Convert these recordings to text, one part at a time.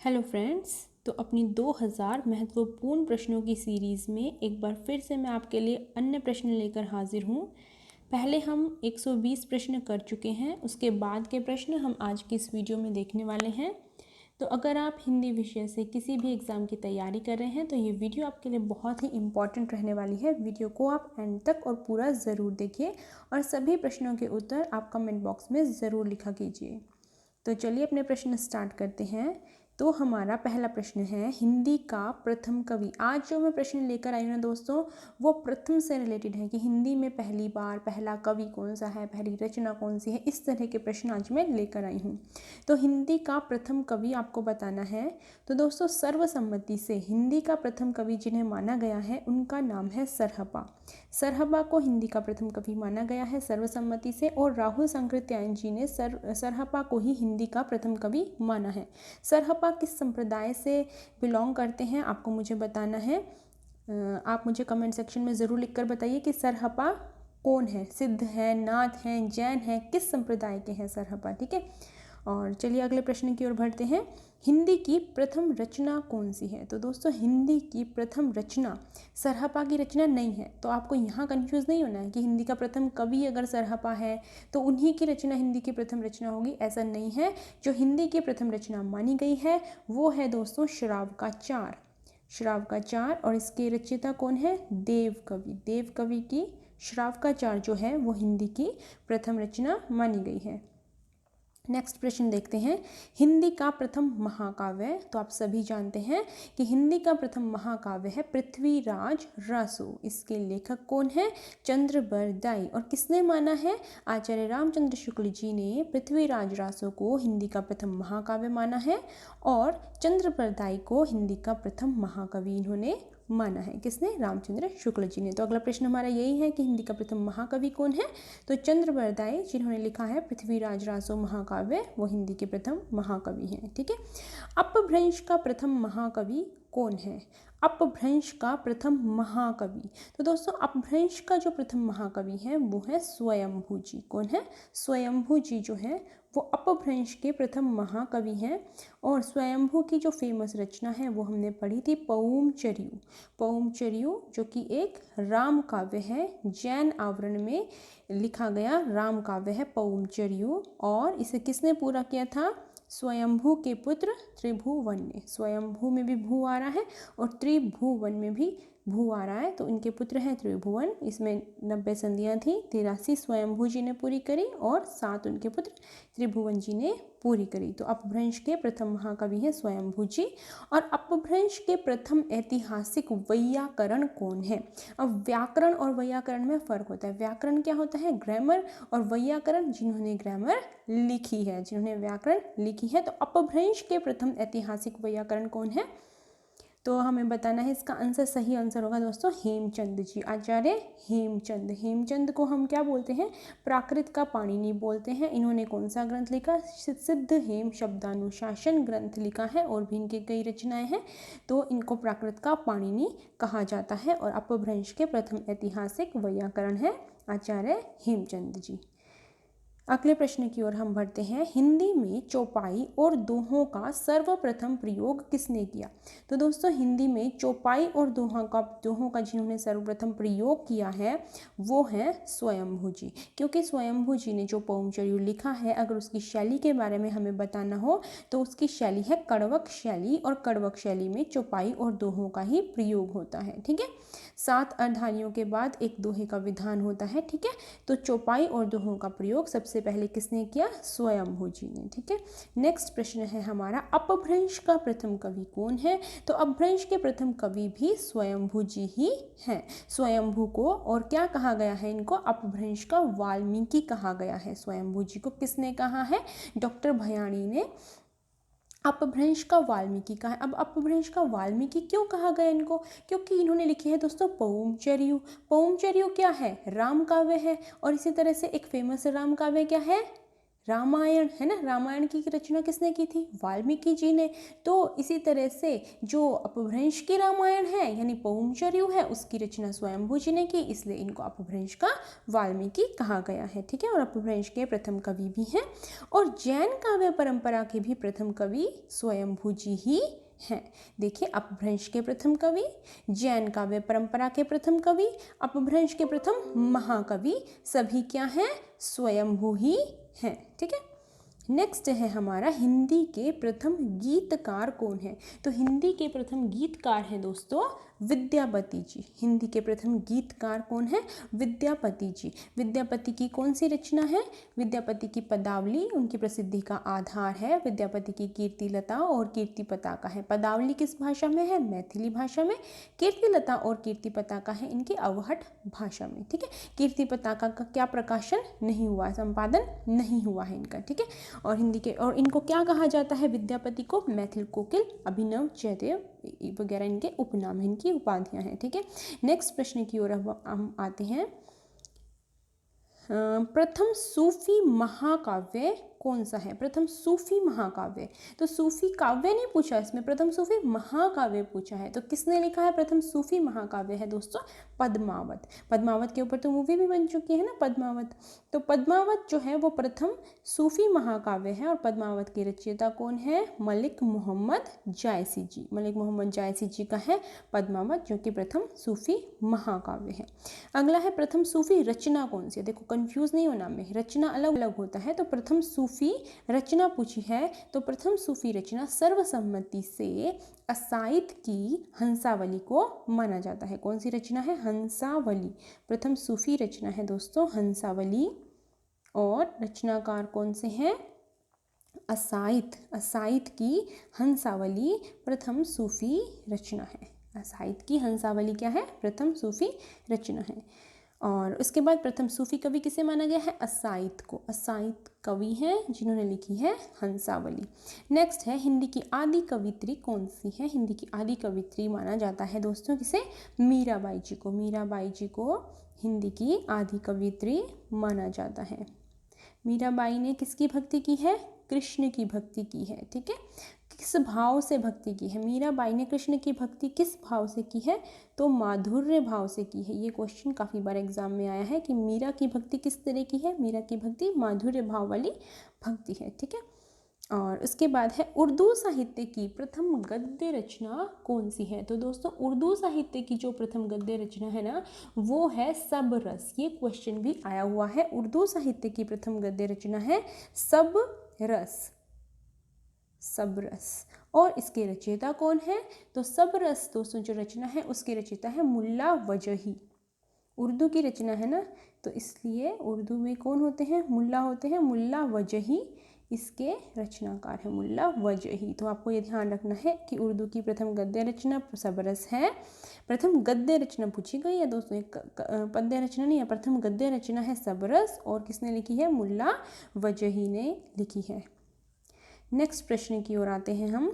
Hello friends. तो अपनी 2000 महत्वपूर्ण प्रश्नों की सीरीज़ में एक बार फिर से मैं आपके लिए अन्य प्रश्न लेकर हाजिर हूँ। पहले हम 120 प्रश्न कर चुके हैं, उसके बाद के प्रश्न हम आज की इस वीडियो में देखने वाले हैं। तो अगर आप हिंदी विषय से किसी भी एग्ज़ाम की तैयारी कर रहे हैं तो ये वीडियो आपके लिए बहुत ही इम्पॉर्टेंट रहने वाली है। वीडियो को आप एंड तक और पूरा ज़रूर देखिए और सभी प्रश्नों के उत्तर आप कमेंट बॉक्स में ज़रूर लिखा कीजिए। तो चलिए अपने प्रश्न स्टार्ट करते हैं। तो हमारा पहला प्रश्न है, हिंदी का प्रथम कवि। आज जो मैं प्रश्न लेकर आई हूँ ना दोस्तों, वो प्रथम से रिलेटेड है कि हिंदी में पहली बार पहला कवि कौन सा है, पहली रचना कौन सी है। इस तरह के प्रश्न आज मैं लेकर आई हूँ। तो हिंदी का प्रथम कवि आपको बताना है। तो दोस्तों, सर्वसम्मति से हिंदी का प्रथम कवि जिन्हें माना गया है उनका नाम है सरहपा। सरहपा को हिंदी का प्रथम कवि माना गया है सर्वसम्मति से, और राहुल सांकृत्यायन जी ने सरहपा को ही हिंदी का प्रथम कवि माना है। सरहपा किस संप्रदाय से बिलोंग करते हैं आपको मुझे बताना है। आप मुझे कमेंट सेक्शन में ज़रूर लिखकर बताइए कि सरहपा कौन है, सिद्ध है, नाथ हैं, जैन हैं, किस संप्रदाय के हैं सरहपा। ठीक है, और चलिए अगले प्रश्न की ओर बढ़ते हैं। हिंदी की प्रथम रचना कौन सी है। तो दोस्तों, हिंदी की प्रथम रचना सरहपा की रचना नहीं है। तो आपको यहाँ कंफ्यूज नहीं होना है कि हिंदी का प्रथम कवि अगर सरहपा है तो उन्हीं की रचना हिंदी की प्रथम रचना होगी, ऐसा नहीं है। जो हिंदी की प्रथम रचना मानी गई है वो है दोस्तों श्रावकाचार। श्रावकाचार, और इसके रचयिता कौन है, देव कवि। देव कवि की श्रावकाचार जो है वो हिंदी की प्रथम रचना मानी गई है। नेक्स्ट प्रश्न देखते हैं, हिंदी का प्रथम महाकाव्य। तो आप सभी जानते हैं कि हिंदी का प्रथम महाकाव्य है पृथ्वीराज रासो। इसके लेखक कौन है, चंद्रबरदाई। और किसने माना है, आचार्य रामचंद्र शुक्ल जी ने पृथ्वीराज रासो को हिंदी का प्रथम महाकाव्य माना है, और चंद्रबरदाई को हिंदी का प्रथम महाकवि इन्होंने माना है। किसने, रामचंद्र शुक्ल जी ने। तो अगला प्रश्न हमारा यही है कि हिंदी का प्रथम महाकवि कौन है। तो चंद्रबरदाई जिन्होंने लिखा है पृथ्वीराज रासो महाकाव्य, वो हिंदी के प्रथम महाकवि हैं। ठीक है, अपभ्रंश का प्रथम महाकवि कौन है। अपभ्रंश का प्रथम महाकवि, तो दोस्तों अपभ्रंश का जो प्रथम महाकवि है वो है स्वयंभू जी। कौन है, स्वयंभू जी जो है वो अपभ्रंश के प्रथम महाकवि हैं। और स्वयंभू की जो फेमस रचना है वो हमने पढ़ी थी पौमचर्यू। पौमचर्यू जो कि एक राम काव्य है, जैन आवरण में लिखा गया राम काव्य है पौमचर्यू। और इसे किसने पूरा किया था, स्वयंभू के पुत्र त्रिभुवन ने। स्वयंभू में भी भू आ रहा है और त्रिभुवन में भी भू आ रहा है, तो इनके पुत्र हैं त्रिभुवन। इसमें 90 संधियाँ थी, 83 स्वयंभू जी ने पूरी करी और 7 उनके पुत्र त्रिभुवन जी ने पूरी करी। तो अपभ्रंश के प्रथम महाकवि हैं स्वयंभू जी। और अपभ्रंश के प्रथम ऐतिहासिक वैयाकरण कौन है। अब व्याकरण और वैयाकरण में फ़र्क होता है। व्याकरण क्या होता है, ग्रामर, और वैयाकरण जिन्होंने ग्रामर लिखी है, जिन्होंने व्याकरण लिखी है। तो अपभ्रंश के प्रथम ऐतिहासिक वैयाकरण कौन है, तो हमें बताना है। इसका आंसर, सही आंसर होगा दोस्तों हेमचंद जी, आचार्य हेमचंद। हेमचंद को हम क्या बोलते हैं, प्राकृत का पाणिनि बोलते हैं। इन्होंने कौन सा ग्रंथ लिखा, सिद्ध हेम शब्दानुशासन ग्रंथ लिखा है, और भी इनकी कई रचनाएं हैं। तो इनको प्राकृत का पाणिनि कहा जाता है। और अपभ्रंश के प्रथम ऐतिहासिक वैयाकरण है आचार्य हेमचंद जी। अगले प्रश्न की ओर हम बढ़ते हैं, हिंदी में चौपाई और दोहों का सर्वप्रथम प्रयोग किसने किया। तो दोस्तों, हिंदी में चौपाई और दोहों का जिन्होंने सर्वप्रथम प्रयोग किया है वो है स्वयंभू जी। क्योंकि स्वयंभू जी ने जो पौमचर्यू लिखा है, अगर उसकी शैली के बारे में हमें बताना हो तो उसकी शैली है कड़वक शैली, और कड़वक शैली में चौपाई और दोहों का ही प्रयोग होता है। ठीक है, 7 अर्धानियों के बाद एक दोहे का विधान होता है। ठीक है, तो चौपाई और दोहों का प्रयोग सबसे पहले किसने किया, स्वयंभू जी ने। ठीक है, नेक्स्ट प्रश्न है हमारा, अपभ्रंश का प्रथम कवि कौन है। तो अपभ्रंश के प्रथम कवि भी स्वयंभू जी ही हैं। स्वयंभू को और क्या कहा गया है, इनको अपभ्रंश का वाल्मीकि कहा गया है। स्वयंभू जी को किसने कहा है, डॉक्टर भयाणी ने अपभ्रंश का वाल्मीकि कहा है। अब अपभ्रंश का वाल्मीकि क्यों कहा गया इनको, क्योंकि इन्होंने लिखी है दोस्तों पौमचर्यू। पौमचर्यू क्या है, राम काव्य है। और इसी तरह से एक फेमस राम काव्य क्या है, रामायण है ना, रामायण की रचना किसने की थी? वाल्मीकि जी ने। तो इसी तरह से जो अपभ्रंश की रामायण है यानी पौंचर्यु है, उसकी रचना स्वयंभू जी ने की, इसलिए इनको अपभ्रंश का वाल्मीकि कहा गया है। ठीक है, और अपभ्रंश के प्रथम कवि भी हैं और जैन काव्य परंपरा के भी प्रथम कवि स्वयंभू जी ही हैं। देखिए, अपभ्रंश के प्रथम कवि, जैन काव्य परंपरा के प्रथम कवि, अपभ्रंश के प्रथम महाकवि, सभी क्या हैं? स्वयंभू ही हैं। ठीक है, नेक्स्ट है हमारा हिंदी के प्रथम गीतकार कौन है? तो हिंदी के प्रथम गीतकार हैं दोस्तों विद्यापति जी। हिंदी के प्रथम गीतकार कौन है? विद्यापति जी। विद्यापति की कौन सी रचना है? विद्यापति की पदावली उनकी प्रसिद्धि का आधार है। विद्यापति की कीर्तिलता और कीर्ति पताका है। पदावली किस भाषा में है? मैथिली भाषा में। कीर्तिलता और कीर्ति पताका है इनकी अवहट भाषा में। ठीक है, कीर्ति पताका का क्या प्रकाशन नहीं हुआ, संपादन नहीं हुआ है इनका। ठीक है, और हिंदी के और इनको क्या कहा जाता है? विद्यापति को मैथिल कोकिल, अभिनव जयदेव वगैरह इनके उपनाम, इनकी उपाधियां हैं। ठीक है, नेक्स्ट प्रश्न की ओर हम आते हैं। प्रथम सूफी महाकाव्य कौन सा है? प्रथम सूफी महाकाव्य, तो सूफी काव्य नहीं पूछा इसमें, प्रथम सूफी महाकाव्य पूछा है। तो किसने लिखा है प्रथम सूफी महाकाव्य? है दोस्तों पद्मावत। पद्मावत के ऊपर तो मूवी भी बन चुकी है ना, पद्मावत। तो पद्मावत जो है वो प्रथम सूफी महाकाव्य है और पद्मावत के रचयिता कौन है? मलिक मोहम्मद जायसी जी। मलिक मोहम्मद जायसी जी का है पद्मावत, जो कि प्रथम सूफी महाकाव्य है। अगला है प्रथम सूफी रचना कौन सी है? देखो कंफ्यूज नहीं होना में, रचना अलग अलग होता है। तो प्रथम सूफी रचना पूछी है तो प्रथम सूफी रचना सर्वसम्मति से असाइद की हंसावली को माना जाता है। कौन सी रचना है? हंसावली। प्रथम सूफी रचना है दोस्तों हंसावली और रचनाकार कौन से हैं? असाइद। असाइद की हंसावली प्रथम सूफी रचना है। असाइद की हंसावली क्या है? प्रथम सूफी रचना है। और उसके बाद प्रथम सूफी कवि किसे माना गया है? असाइद को। असाइद कवि हैं जिन्होंने लिखी है हंसावली। नेक्स्ट है हिंदी की आदि कवित्री कौन सी है? हिंदी की आदि कवित्री माना जाता है दोस्तों किसे? मीराबाई जी को। मीराबाई जी को हिंदी की आदि कवित्री माना जाता है। मीराबाई ने किसकी भक्ति की है? कृष्ण की भक्ति की है। ठीक है, किस भाव से भक्ति की है? मीराबाई ने कृष्ण की भक्ति किस भाव से की है? तो माधुर्य भाव से की है। ये क्वेश्चन काफ़ी बार एग्जाम में आया है कि मीरा की भक्ति किस तरह की है? मीरा की भक्ति माधुर्य भाव वाली भक्ति है। ठीक है, और उसके बाद है उर्दू साहित्य की प्रथम गद्य रचना कौन सी है? तो दोस्तों उर्दू साहित्य की जो प्रथम गद्य रचना है ना, वो है सब रस। ये क्वेश्चन भी आया हुआ है। उर्दू साहित्य की प्रथम गद्य रचना है सब रस। सब रस। और इसके रचयिता कौन है? तो सब रस दोस्तों जो रचना है उसके रचयिता है मुल्ला वजही। उर्दू की रचना है ना, तो इसलिए उर्दू में कौन होते हैं? मुल्ला होते हैं। मुल्ला वजही इसके रचनाकार है, मुल्ला वजही। तो आपको ये ध्यान रखना है कि उर्दू की प्रथम गद्य रचना सबरस है। प्रथम गद्य रचना पूछी गई है दोस्तों, एक पद्य रचना नहीं है। प्रथम गद्य रचना है सबरस और किसने लिखी है? मुल्ला वजही ने लिखी है। नेक्स्ट प्रश्न की ओर आते हैं हम।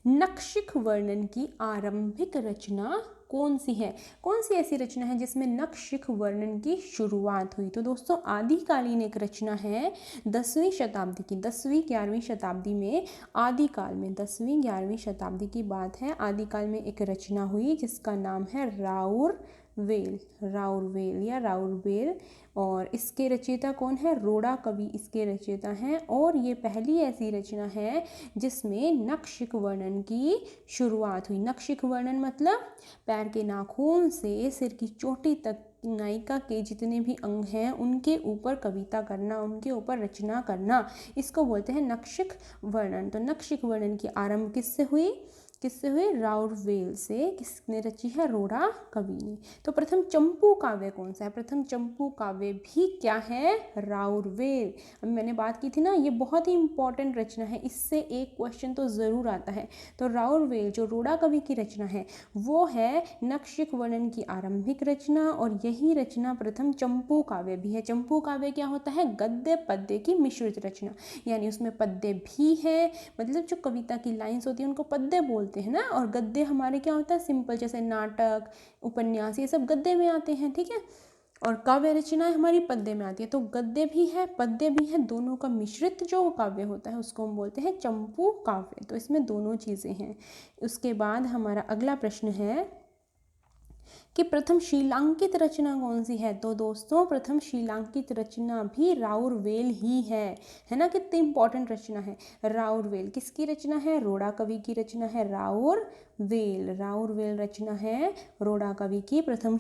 नक्शिक वर्णन की आरंभिक रचना कौन सी है? कौन सी ऐसी रचना है जिसमें नक्शिक वर्णन की शुरुआत हुई? तो दोस्तों आदिकालीन एक रचना है 10वीं शताब्दी की। 10वीं 11वीं शताब्दी में, आदिकाल में 10वीं 11वीं शताब्दी की बात है। आदिकाल में एक रचना हुई जिसका नाम है राउरवेल। राउरवेल या राउरवेल। और इसके रचयिता कौन है? रोड़ा कवि इसके रचयिता हैं। और ये पहली ऐसी रचना है जिसमें नक्शिक वर्णन की शुरुआत हुई। नक्शिक वर्णन मतलब पैर के नाखून से सिर की चोटी तक नायिका के जितने भी अंग हैं उनके ऊपर कविता करना, उनके ऊपर रचना करना, इसको बोलते हैं नक्शिक वर्णन। तो नक्शिक वर्णन की आरंभ किससे हुई? किससे हुई? राउरवेल से। किसने रची है? रोड़ा कवि ने। तो प्रथम चंपू काव्य कौन सा है? प्रथम चंपू काव्य भी क्या है? राउरवेल। अभी मैंने बात की थी ना, ये बहुत ही इंपॉर्टेंट रचना है, इससे एक क्वेश्चन तो ज़रूर आता है। तो राउरवेल जो रोड़ा कवि की रचना है वो है नक्शिक वर्णन की आरंभिक रचना और यही रचना प्रथम चंपू काव्य भी है। चंपू काव्य क्या होता है? गद्य पद्य की मिश्रित रचना, यानी उसमें पद्य भी है, मतलब जो कविता की लाइन्स होती है उनको पद्य बोलते हैं ना, और गद्य हमारे क्या होता है? सिंपल, जैसे नाटक, उपन्यास, ये सब गद्य में आते हैं। ठीक है, और काव्य रचनाएं हमारी पद्य में आती है। तो गद्य भी है पद्य भी है, दोनों का मिश्रित जो काव्य होता है उसको हम बोलते हैं चंपू काव्य। तो इसमें दोनों चीज़ें हैं। उसके बाद हमारा अगला प्रश्न है कि प्रथम शीलांकित रचना कौन सी है। तो दोस्तों प्रथम शीलांकित रचना भी राउरवेल ही है ना। कितनी इंपॉर्टेंट रचना है राउरवेल। किसकी रचना है, रोड़ा कवि की रचना है राउरवेल रचना है रोड़ा कवि की। प्रथम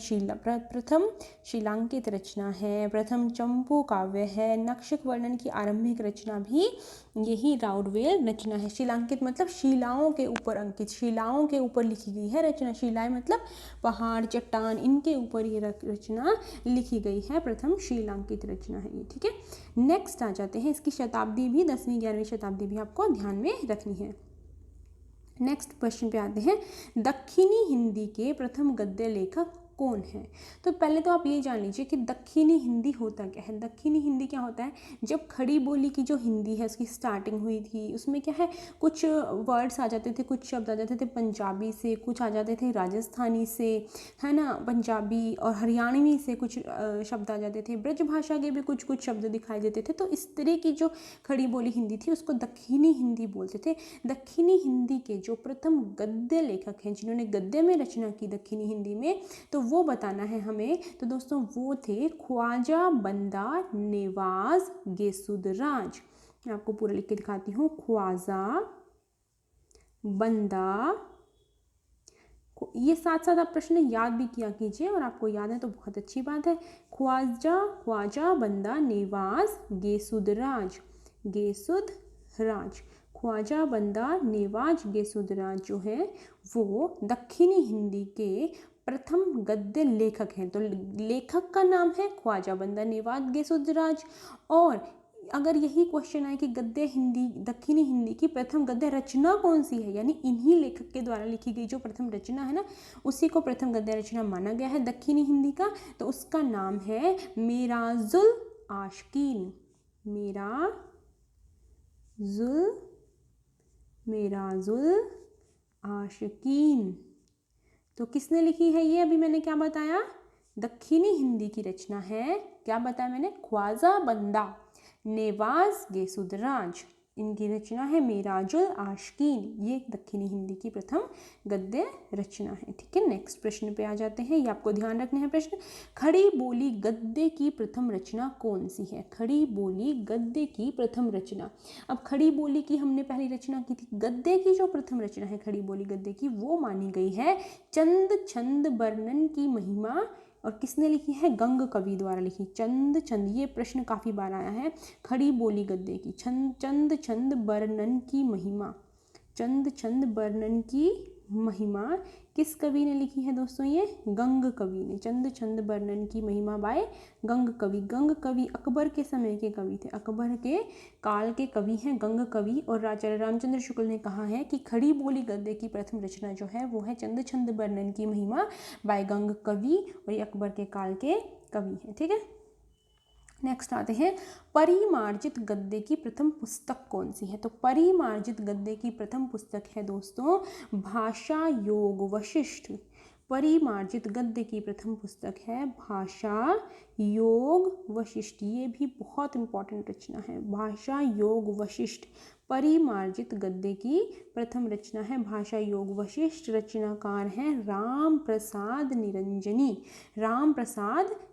शीलांकित रचना है, प्रथम चंपू काव्य है, नक्षक वर्णन की आरंभिक रचना भी यही राउरवेल रचना है। शीलांकित मतलब शिलाओं के ऊपर अंकित, शिलाओं के ऊपर लिखी गई है रचना। शिलाएं मतलब पहाड़ चट्टान, इनके ऊपर ये रचना लिखी गई है, प्रथम शीलांकित रचना है ये। ठीक है, नेक्स्ट आ जाते हैं, इसकी शताब्दी भी 10वीं 11वीं शताब्दी भी आपको ध्यान में रखनी है। नेक्स्ट क्वेश्चन पे आते हैं, दक्षिणी हिंदी के प्रथम गद्य लेखक कौन है। तो पहले तो आप ये जान लीजिए कि दक्षिणी हिंदी होता क्या है। दक्षिणी हिंदी क्या होता है, जब खड़ी बोली की जो हिंदी है उसकी स्टार्टिंग हुई थी, उसमें क्या है कुछ वर्ड्स आ जाते थे, कुछ शब्द आ जाते थे पंजाबी से, कुछ आ जाते थे राजस्थानी से, है ना, पंजाबी और हरियाणवी से कुछ शब्द आ जाते थे, ब्रज भाषा के भी कुछ कुछ शब्द दिखाई देते थे। तो इस तरह की जो खड़ी बोली हिंदी थी उसको दक्षिणी हिंदी बोलते थे। दक्षिणी हिंदी के जो प्रथम गद्य लेखक हैं, जिन्होंने गद्य में रचना की दक्षिणी हिंदी में, तो वो बताना है हमें। तो दोस्तों वो थे ख्वाजा बंदा नेवाज गेसुदराज। मैं आपको पूरा लिख के दिखाती हूँ। ख्वाजा बंदा, ये साथ साथ आप प्रश्न याद भी किया कीजिए, और आपको याद है तो बहुत अच्छी बात है। ख्वाजा बंदा नेवाज गेसुदराज ख्वाजा बंदा नेवाज गेसुदराज जो है वो दक्षिणी हिंदी के प्रथम गद्य लेखक हैं। तो लेखक का नाम है ख्वाजा बंदा नेवाज गेसुदराज। और अगर यही क्वेश्चन आए कि गद्य हिंदी दक्षिणी हिंदी की प्रथम गद्य रचना कौन सी है, यानी इन्हीं लेखक के द्वारा लिखी गई जो प्रथम रचना है ना, उसी को प्रथम गद्य रचना माना गया है दक्षिणी हिंदी का। तो उसका नाम है मेराजुल आशिकीन। तो किसने लिखी है ये, अभी मैंने क्या बताया, दक्षिणी हिंदी की रचना है, क्या बताया मैंने, ख्वाजा बंदा नेवाज गेसुदराज, इनकी रचना है मेराजुल आशिकीन। ये दक्षिणी हिंदी की प्रथम गद्य रचना है। ठीक है, नेक्स्ट प्रश्न पे आ जाते हैं, ये आपको ध्यान रखना है प्रश्न। खड़ी बोली गद्य की प्रथम रचना कौन सी है। खड़ी बोली गद्य की प्रथम रचना। अब खड़ी बोली की हमने पहली रचना की थी, गद्य की जो प्रथम रचना है खड़ी बोली गद्य की, वो मानी गई है चंद छंद वर्णन की महिमा। और किसने लिखी है, गंग कवि द्वारा लिखी। चंद छंद, ये प्रश्न काफ़ी बार आया है। खड़ी बोली गद्य की चंद छंद वर्णन की महिमा, चंद छंद वर्णन की महिमा किस कवि ने लिखी है दोस्तों, ये गंग कवि ने। चंद छंद वर्णन की महिमा बाय गंग कवि। गंग कवि अकबर के समय के कवि थे, अकबर के काल के कवि हैं गंग कवि। और आचार्य रामचंद्र शुक्ल ने कहा है कि खड़ी बोली गद्य की प्रथम रचना जो है वो है चंद छंद वर्णन की महिमा बाय गंग कवि, और ये अकबर के काल के कवि हैं। ठीक है, नेक्स्ट आते हैं, परिमार्जित गद्य की प्रथम पुस्तक कौन सी है। तो परिमार्जित गद्य की प्रथम पुस्तक है दोस्तों भाषा योग वशिष्ठ। परिमार्जित गद्य की प्रथम पुस्तक है भाषा योग वशिष्ठ। ये भी बहुत इंपॉर्टेंट रचना है, भाषा योग वशिष्ठ। परिमार्जित गद्य की प्रथम रचना है भाषा योग वशिष्ठ। रचनाकार हैं राम प्रसाद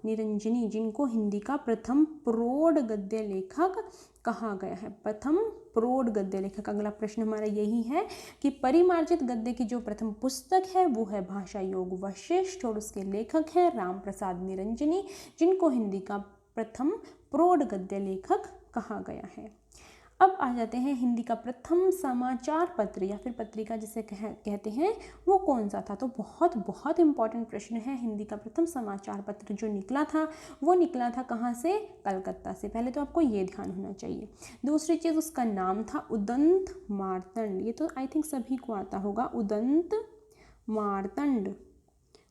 निरंजनी, जिनको हिंदी का प्रथम प्रौढ़ गद्य लेखक कहा गया है। प्रथम प्रौढ़ गद्य लेखक। अगला प्रश्न हमारा यही है कि परिमार्जित गद्य की जो प्रथम पुस्तक है वो है भाषा योग वशिष्ठ, और उसके लेखक हैं राम प्रसाद निरंजनी, जिनको हिंदी का प्रथम प्रौढ़ गद्य लेखक कहा गया है। अब आ जाते हैं, हिंदी का प्रथम समाचार पत्र या फिर पत्रिका जिसे कहते हैं वो कौन सा था। तो बहुत इंपॉर्टेंट प्रश्न है। हिंदी का प्रथम समाचार पत्र जो निकला था वो निकला था कहाँ से, कलकत्ता से। पहले तो आपको ये ध्यान होना चाहिए। दूसरी चीज़, उसका नाम था उदंत मार्तंड। ये तो आई थिंक सभी को आता होगा, उदंत मार्तंड।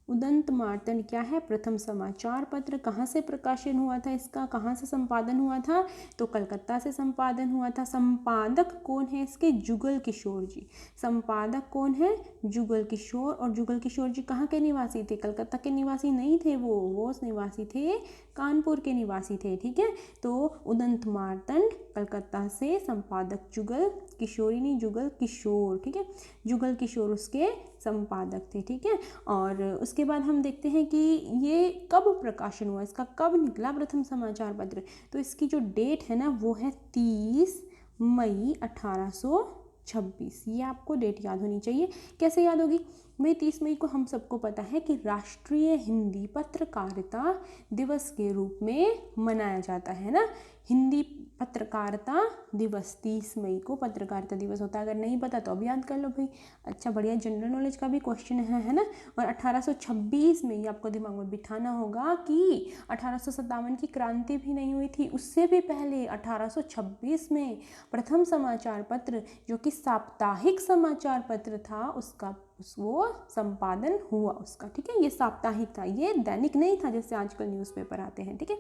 उदंत मार्तंड क्या है? प्रथम समाचार पत्र। कहाँ से प्रकाशन हुआ था इसका, कहाँ से संपादन हुआ था? तो कलकत्ता से संपादन हुआ था। संपादक कौन है इसके? जुगल किशोर जी। संपादक कौन है? जुगल किशोर। और जुगल किशोर जी कहाँ के निवासी थे? कलकत्ता के निवासी नहीं थे, वो निवासी थे कानपुर के निवासी थे। ठीक है, तो उदंत मार्तंड कलकत्ता से, संपादक जुगल किशोरिनी, जुगल किशोर। ठीक है, जुगल किशोर उसके संपादक थे। ठीक है, और उसके बाद हम देखते हैं कि ये कब प्रकाशन हुआ, इसका कब निकला प्रथम समाचार पत्र। तो इसकी जो डेट है ना वो है 30 मई 1826। ये आपको डेट याद होनी चाहिए। कैसे याद होगी भाई? 30 मई को हम सबको पता है कि राष्ट्रीय हिंदी पत्रकारिता दिवस के रूप में मनाया जाता है ना। हिंदी पत्रकारिता दिवस 30 मई को पत्रकारिता दिवस होता है। अगर नहीं पता तो अब याद कर लो भाई। अच्छा, बढ़िया, जनरल नॉलेज का भी क्वेश्चन है ना। और 1826 में ये आपको दिमाग में बिठाना होगा कि 1857 की क्रांति भी नहीं हुई थी, उससे भी पहले 1826 में प्रथम समाचार पत्र जो कि साप्ताहिक समाचार पत्र था उसका वो संपादन हुआ उसका। ठीक है, ये साप्ताहिक था, ये दैनिक नहीं था जैसे आजकल न्यूज़पेपर आते हैं। ठीक है,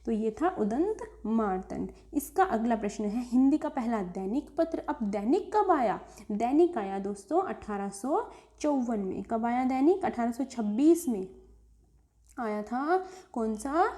तो ये था उदंत मार्तंड। इसका अगला प्रश्न है, हिंदी का पहला दैनिक पत्र। अब दैनिक कब आया? दैनिक आया दोस्तों 1854 में। कब आया दैनिक? 1826 में आया था। कौन सा?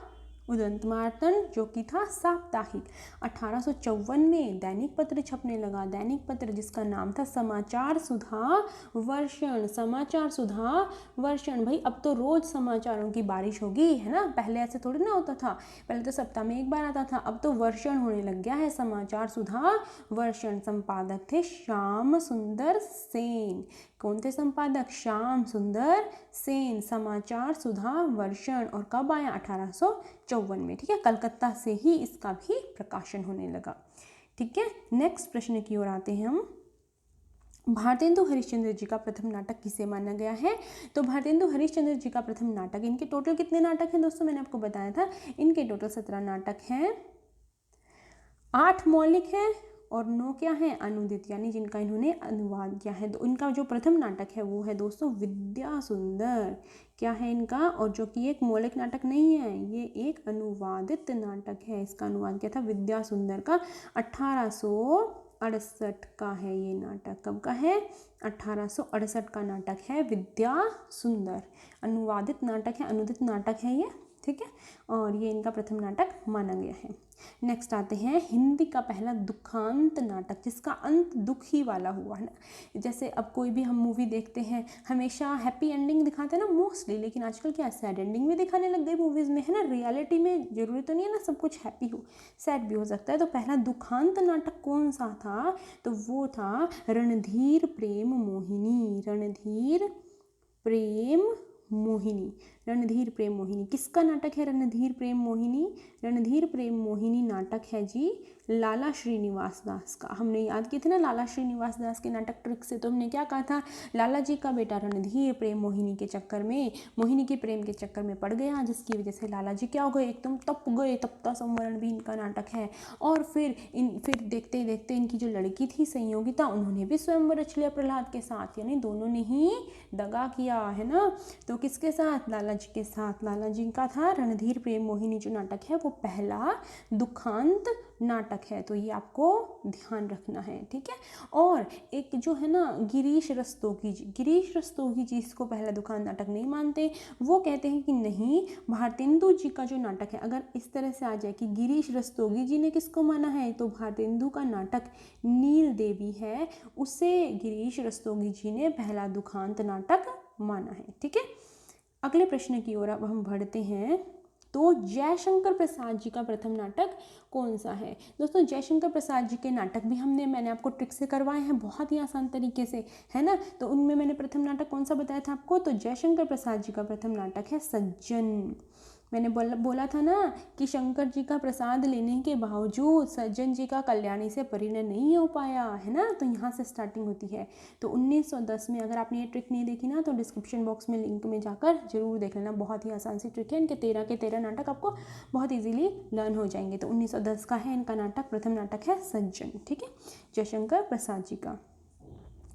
उदंत मार्तंड, जो कि था साप्ताहिक। 1854 में दैनिक पत्र छपने लगा। दैनिक पत्र जिसका नाम था समाचार सुधा वर्षण। समाचार सुधा वर्षण। भाई अब तो रोज समाचारों की बारिश होगी, है ना। पहले ऐसे थोड़ी ना होता था, पहले तो सप्ताह में एक बार आता था, अब तो वर्षण होने लग गया है। समाचार सुधा वर्षण। संपादक थे श्याम सुंदर सेन। कौन थे संपादक? श्याम सुंदर सेन। समाचार सुधा वर्षण। और कब आया? 1854 में। ठीक है, कलकत्ता से ही इसका भी प्रकाशन होने लगा। ठीक है, नेक्स्ट प्रश्न की ओर आते हैं हम। भारतेंदु हरिश्चंद्र जी का प्रथम नाटक किसे माना गया है? तो भारतेंदु हरिश्चंद्र जी का प्रथम नाटक, इनके टोटल कितने नाटक हैं दोस्तों? मैंने आपको बताया था, इनके टोटल 17 नाटक हैं। 8 मौलिक हैं और 9 क्या हैं? अनुदित, यानी जिनका इन्होंने अनुवाद किया है। तो इनका जो प्रथम नाटक है वो है दोस्तों विद्या सुंदर। क्या है इनका? और जो कि एक मौलिक नाटक नहीं है, ये एक अनुवादित नाटक है। इसका अनुवाद किया था विद्या सुंदर का। 1868 का है ये नाटक। कब का है? 1868 का नाटक है विद्या सुंदर। अनुवादित नाटक है, अनुदित नाटक है ये। ठीक है, और ये इनका प्रथम नाटक माना गया है। नेक्स्ट आते हैं, हिंदी का पहला दुखांत नाटक जिसका अंत दुख ही वाला हुआ है ना। जैसे अब कोई भी हम मूवी देखते हैं हमेशा हैप्पी एंडिंग दिखाते हैं ना मोस्टली, लेकिन आजकल क्या सैड एंडिंग भी दिखाने लग गई मूवीज़ में, है ना। रियलिटी में जरूरी तो नहीं है ना सब कुछ हैप्पी हो, सैड भी हो सकता है। तो पहला दुखांत नाटक कौन सा था? तो वो था रणधीर प्रेम मोहिनी। रणधीर प्रेम मोहिनी। रणधीर प्रेम मोहिनी किसका नाटक है? रणधीर प्रेम मोहिनी। रणधीर प्रेम मोहिनी नाटक है जी लाला श्रीनिवास दास का। हमने याद किए थे ना लाला श्रीनिवास दास के नाटक ट्रिक से। तो हमने क्या कहा था? लाला जी का बेटा रणधीर प्रेम मोहिनी के चक्कर में, मोहिनी के प्रेम के चक्कर में पड़ गया, जिसकी वजह से लाला जी क्या हो गए? एकदम तप गए। तप्ता संवरण भी इनका नाटक है। और फिर देखते देखते इनकी जो लड़की थी संयोगिता, उन्होंने भी स्वयंवर रच लिया प्रहलाद के साथ, यानी दोनों ने ही दगा किया, है ना। तो किसके साथ? लाला जी के साथ। लाला जी का था रणधीर प्रेम मोहिनी जो नाटक है वो पहला दुखांत नाटक है। तो ये आपको ध्यान रखना है। ठीक है, और एक जो है ना गिरीश रस्तोगी जी, गिरीश रस्तोगी जी इसको पहला दुखांत नाटक नहीं मानते। वो कहते हैं कि नहीं, भारतेंदु जी का जो नाटक है, अगर इस तरह से आ जाए कि गिरीश रस्तोगी जी ने किसको माना है, तो भारतेंदु का नाटक नील देवी है, उसे गिरीश रस्तोगी जी ने पहला दुखांत नाटक माना है। ठीक है, अगले प्रश्न की ओर अब हम बढ़ते हैं। तो जयशंकर प्रसाद जी का प्रथम नाटक कौन सा है? दोस्तों जयशंकर प्रसाद जी के नाटक भी मैंने आपको ट्रिक से करवाए हैं बहुत ही आसान तरीके से, है ना। तो उनमें मैंने प्रथम नाटक कौन सा बताया था आपको? तो जयशंकर प्रसाद जी का प्रथम नाटक है सज्जन। मैंने बोला था ना कि शंकर जी का प्रसाद लेने के बावजूद सज्जन जी का कल्याणी से परिणय नहीं हो पाया, है ना। तो यहाँ से स्टार्टिंग होती है। तो 1910 में, अगर आपने ये ट्रिक नहीं देखी ना तो डिस्क्रिप्शन बॉक्स में लिंक में जाकर जरूर देख लेना। बहुत ही आसान सी ट्रिक है। इनके 13 के 13 नाटक आपको बहुत ईजिली लर्न हो जाएंगे। तो 1910 का है इनका नाटक, प्रथम नाटक है सज्जन। ठीक है, जयशंकर प्रसाद जी का।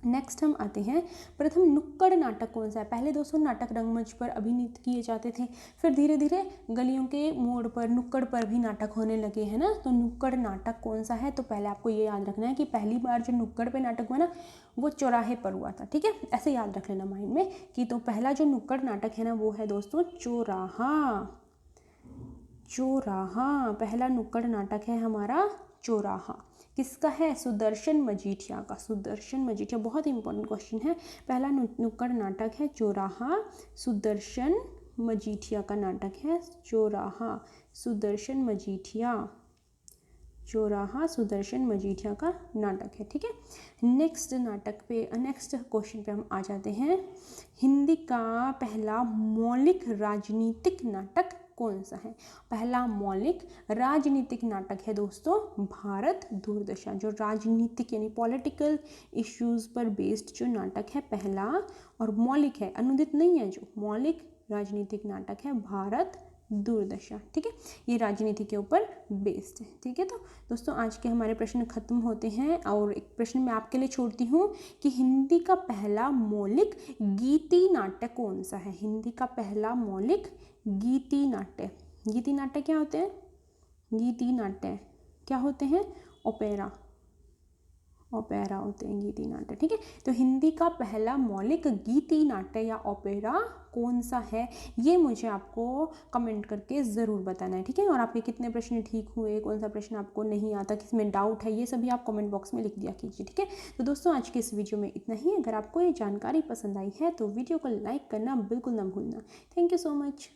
नेक्स्ट हम आते हैं, प्रथम नुक्कड़ नाटक कौन सा है। पहले दोस्तों नाटक रंगमंच पर अभिनीत किए जाते थे, फिर धीरे धीरे गलियों के मोड़ पर नुक्कड़ पर भी नाटक होने लगे हैं ना। तो नुक्कड़ नाटक कौन सा है, तो पहले आपको ये याद रखना है कि पहली बार जो नुक्कड़ पे नाटक हुआ ना वो चौराहे पर हुआ था, ठीक है, ऐसे याद रख लेना माइंड में कि तो पहला जो नुक्कड़ नाटक है ना वो है दोस्तों चौराहा। चौराहा पहला नुक्कड़ नाटक है हमारा चौराहा। किसका है, सुदर्शन मजीठिया का। सुदर्शन मजीठिया बहुत इंपॉर्टेंट क्वेश्चन है। पहला नुक्कड़ नाटक है चौराहा, सुदर्शन मजीठिया का नाटक है चौराहा, सुदर्शन मजीठिया। चौराहा सुदर्शन मजीठिया का नाटक है, ठीक है। नेक्स्ट क्वेश्चन पे हम आ जाते हैं, हिंदी का पहला मौलिक राजनीतिक नाटक कौन सा है। पहला मौलिक राजनीतिक नाटक है दोस्तों भारत दूरदशा। जो राजनीतिक यानी पॉलिटिकल इश्यूज पर बेस्ड जो नाटक है पहला, और मौलिक है, अनुदित नहीं है, जो मौलिक राजनीतिक नाटक है भारत दूरदशा, ठीक है, ये राजनीति के ऊपर बेस्ड है, ठीक है। तो दोस्तों आज के हमारे प्रश्न खत्म होते हैं, और एक प्रश्न मैं आपके लिए छोड़ती हूँ कि हिंदी का पहला मौलिक गीति नाट्य कौन सा है। हिंदी का पहला मौलिक गीति नाट्य। गीति नाट्य क्या होते हैं, गीति नाट्य क्या होते हैं, ओपेरा होते हैं गीति नाट्य, ठीक है। तो हिंदी का पहला मौलिक गीति नाट्य या ओपेरा कौन सा है, ये मुझे आपको कमेंट करके ज़रूर बताना है, ठीक है। और आपके कितने प्रश्न ठीक हुए, कौन सा प्रश्न आपको नहीं आता, किसमें डाउट है, ये सभी आप कमेंट बॉक्स में लिख दिया कीजिए, ठीक है। तो दोस्तों आज के इस वीडियो में इतना ही। अगर आपको ये जानकारी पसंद आई है तो वीडियो को लाइक करना बिल्कुल ना भूलना। Thank you so much.